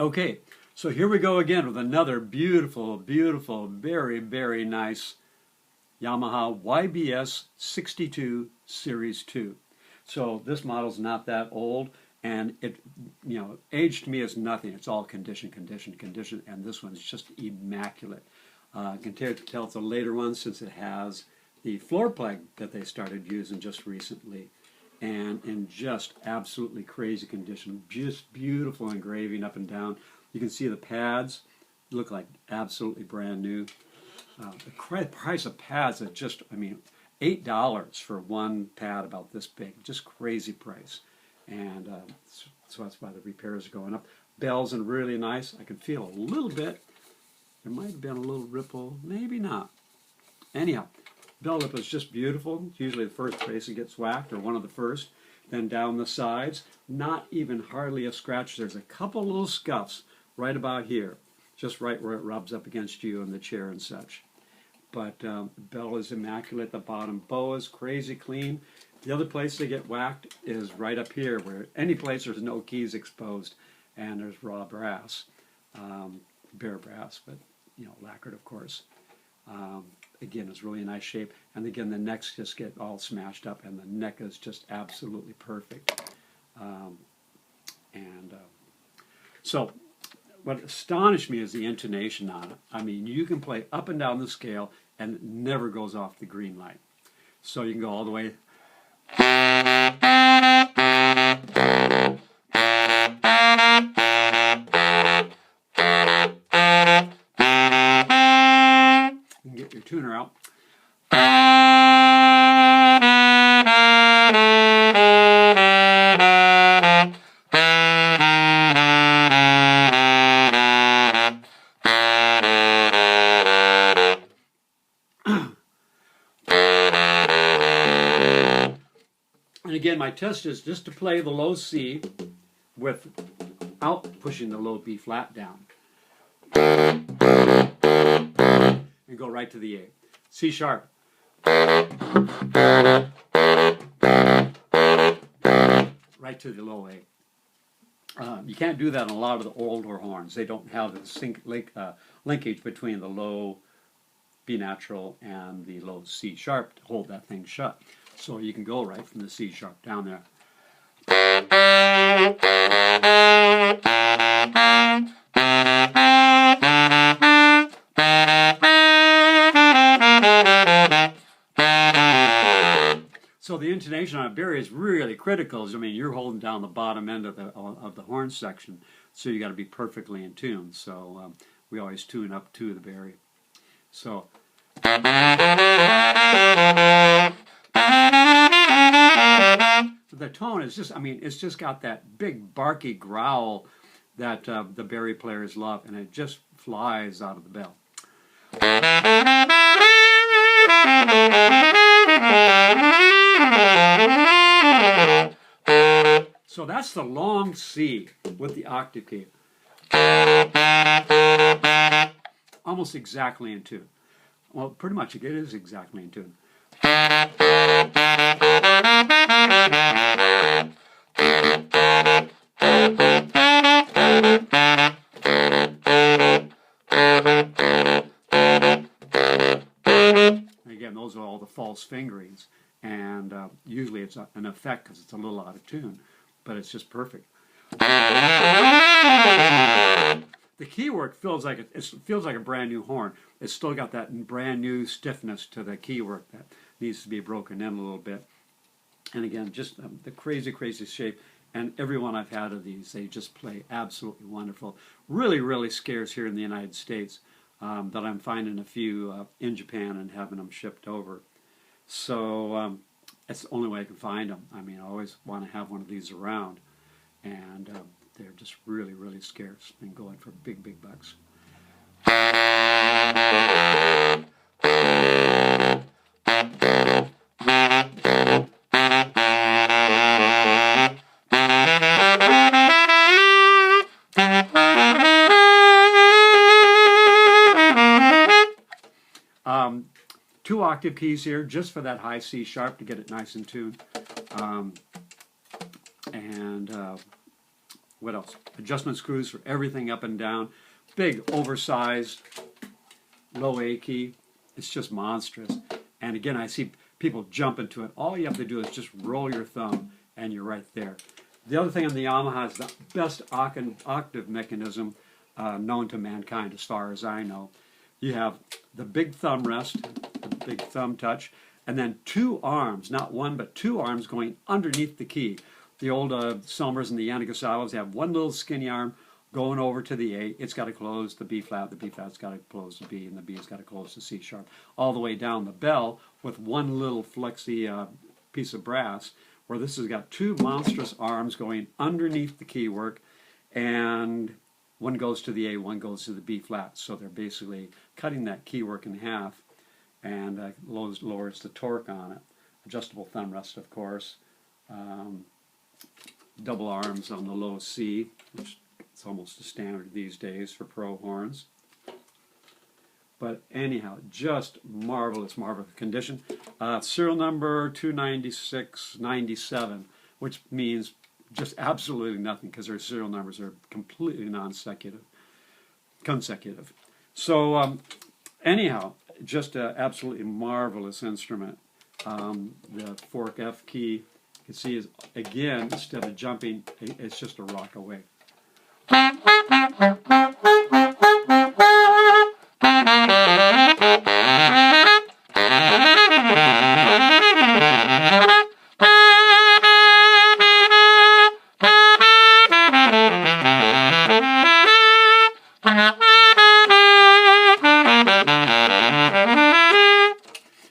Okay, so here we go again with another beautiful, beautiful, very, very nice Yamaha YBS-62 Series 2. So this model's not that old, and it, age to me is nothing. It's all condition, condition, condition, and this one's just immaculate. I can tell it's a later one since it has the floor plug that they started using just recently, and in just absolutely crazy condition. Just beautiful engraving up and down. You can see the pads look like absolutely brand new. The price of pads are just, $8 for one pad about this big. Just crazy price. And so that's why the repairs are going up. Bells and really nice. I can feel a little bit. There might have been a little ripple, maybe not. Anyhow, bell lip is just beautiful. It's usually the first place it gets whacked, or one of the first. Then down the sides, not even hardly a scratch. There's a couple little scuffs right about here, just right where it rubs up against you and the chair and such. But bell is immaculate. The bottom bow is crazy clean. The other place they get whacked is right up here, where any place there's no keys exposed, and there's raw brass, bare brass, but lacquered, of course. Again, it's really nice shape, and again the necks just get all smashed up, and the neck is just absolutely perfect. So what astonished me is the intonation on it. You can play up and down the scale, and it never goes off the green light. So you can go all the way. You can get your tuner out. And again, my test is just to play the low C without pushing the low B flat down. And go right to the A. C sharp. Right to the low A. You can't do that on a lot of the older horns. They don't have the linkage between the low B natural and the low C sharp to hold that thing shut. So you can go right from the C sharp down there. So the intonation on a Bari is really critical. You're holding down the bottom end of the horn section, so you got to be perfectly in tune. So we always tune up to the Bari. So. So the tone is just, it's just got that big barky growl that the Bari players love, and it just flies out of the bell. So that's the long C with the octave key. Almost exactly in tune. Well, pretty much it is exactly in tune. Again, those are all the false fingerings, and usually it's an effect because it's a little out of tune, but it's just perfect. The key work feels like a brand new horn. It's still got that brand new stiffness to the key work that needs to be broken in a little bit. And again, just the crazy, crazy shape. And every one I've had of these, they just play absolutely wonderful. Really, really scarce here in the United States. But I'm finding a few in Japan and having them shipped over. So that's the only way I can find them. I always want to have one of these around. And they're just really, really scarce and going for big, big bucks. Two octave keys here just for that high C sharp to get it nice and tuned. what else? Adjustment screws for everything up and down. Big, oversized, low A key. It's just monstrous. And again, I see people jump into it. All you have to do is just roll your thumb, and you're right there. The other thing on the Yamaha is the best octave mechanism known to mankind, as far as I know. You have the big thumb rest, the big thumb touch, and then two arms, not one, but two arms going underneath the key. The old Selmers and the Yanagisawas have one little skinny arm going over to the A. It's got to close the B flat, the B flat's got to close the B, and the B's got to close the C sharp. All the way down the bell with one little flexy piece of brass, where this has got two monstrous arms going underneath the keywork, and one goes to the A, one goes to the B flat. So they're basically cutting that keywork in half, and lowers the torque on it. Adjustable thumb rest, of course. Double arms on the low C, which is almost a standard these days for pro horns. But anyhow, just marvelous, marvelous condition. Serial number 29697, which means just absolutely nothing because their serial numbers are completely consecutive. So anyhow, just an absolutely marvelous instrument. The fork F key, you can see, is again, instead of jumping, it's just a rock away.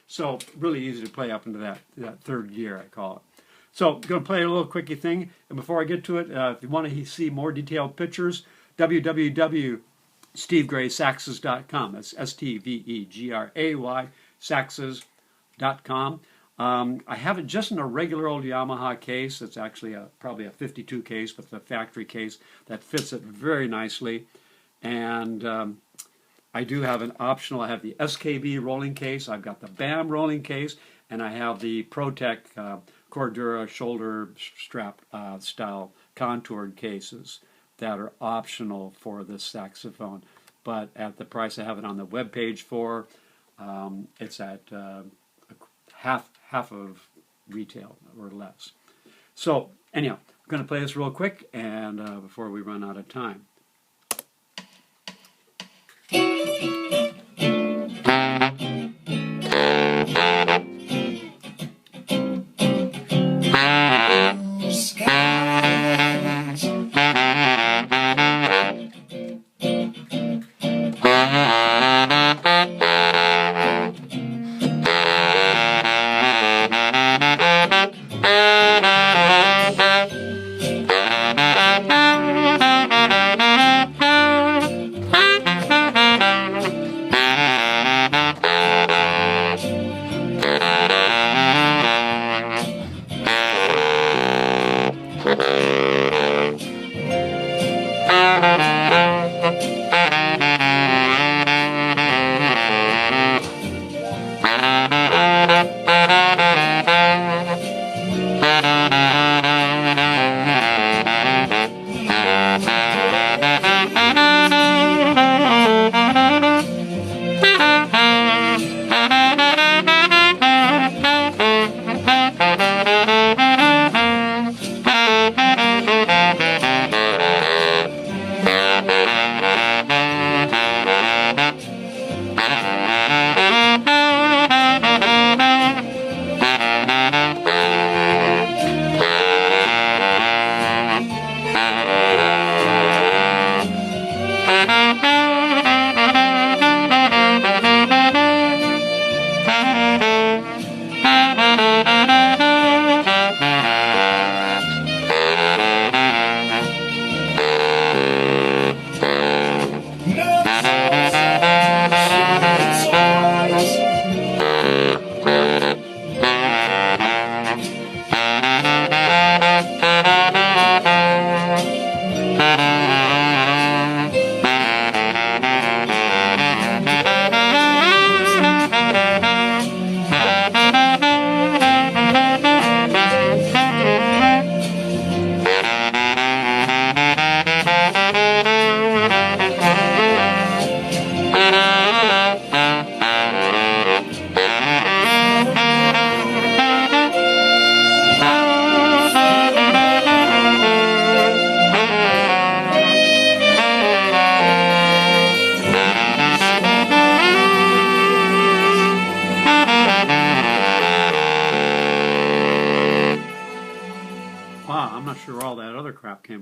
So really easy to play up into that third gear, I call it. So I'm going to play a little quickie thing. And before I get to it, if you want to see more detailed pictures, www.stevegraysaxes.com. That's STVEGRAY, saxes.com. I have it just in a regular old Yamaha case. It's actually probably a 52 case, but the factory case that fits it very nicely. And I do have an optional. I have the SKB rolling case. I've got the BAM rolling case, and I have the ProTech Cordura shoulder strap style contoured cases that are optional for this saxophone. But at the price I have it on the web page for, it's at half of retail or less. So anyhow, I'm going to play this real quick, and before we run out of time.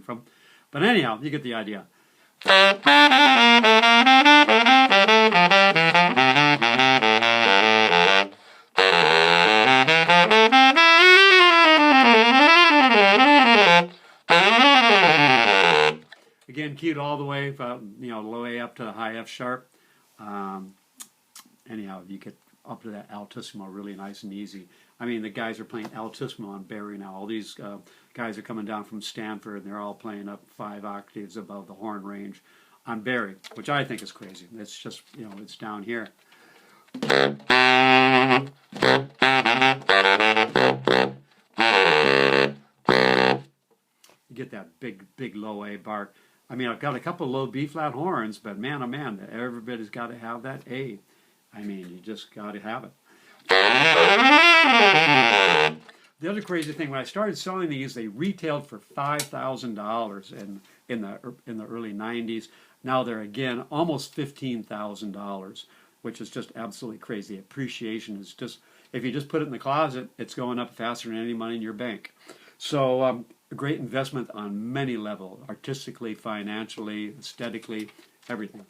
from. But anyhow, you get the idea. Again, keyed all the way from, low A up to high F sharp. Anyhow, you get up to that altissimo really nice and easy. I mean, the guys are playing altissimo on Bari now. All these guys are coming down from Stanford, and they're all playing up 5 octaves above the horn range on Bari, which I think is crazy. It's just, it's down here. You get that big low A bar. I mean, I've got a couple of low B flat horns, but man, oh man, everybody's got to have that A. I mean, you just got to have it. The other crazy thing, when I started selling these, they retailed for $5,000 in the early 90s. Now they're again almost $15,000, which is just absolutely crazy. Appreciation is just, if you just put it in the closet, it's going up faster than any money in your bank. So a great investment on many levels, artistically, financially, aesthetically, everything.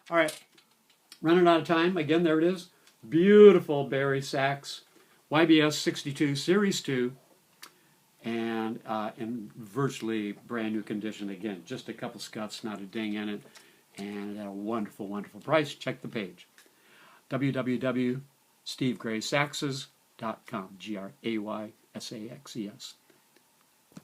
All right, running out of time. Again, there it is. Beautiful Bari sax, YBS-62 Series 2, and in virtually brand new condition. Again, just a couple scuffs, not a ding in it, and at a wonderful, wonderful price. Check the page. www.stevegraysaxes.com. GRAYSAXES.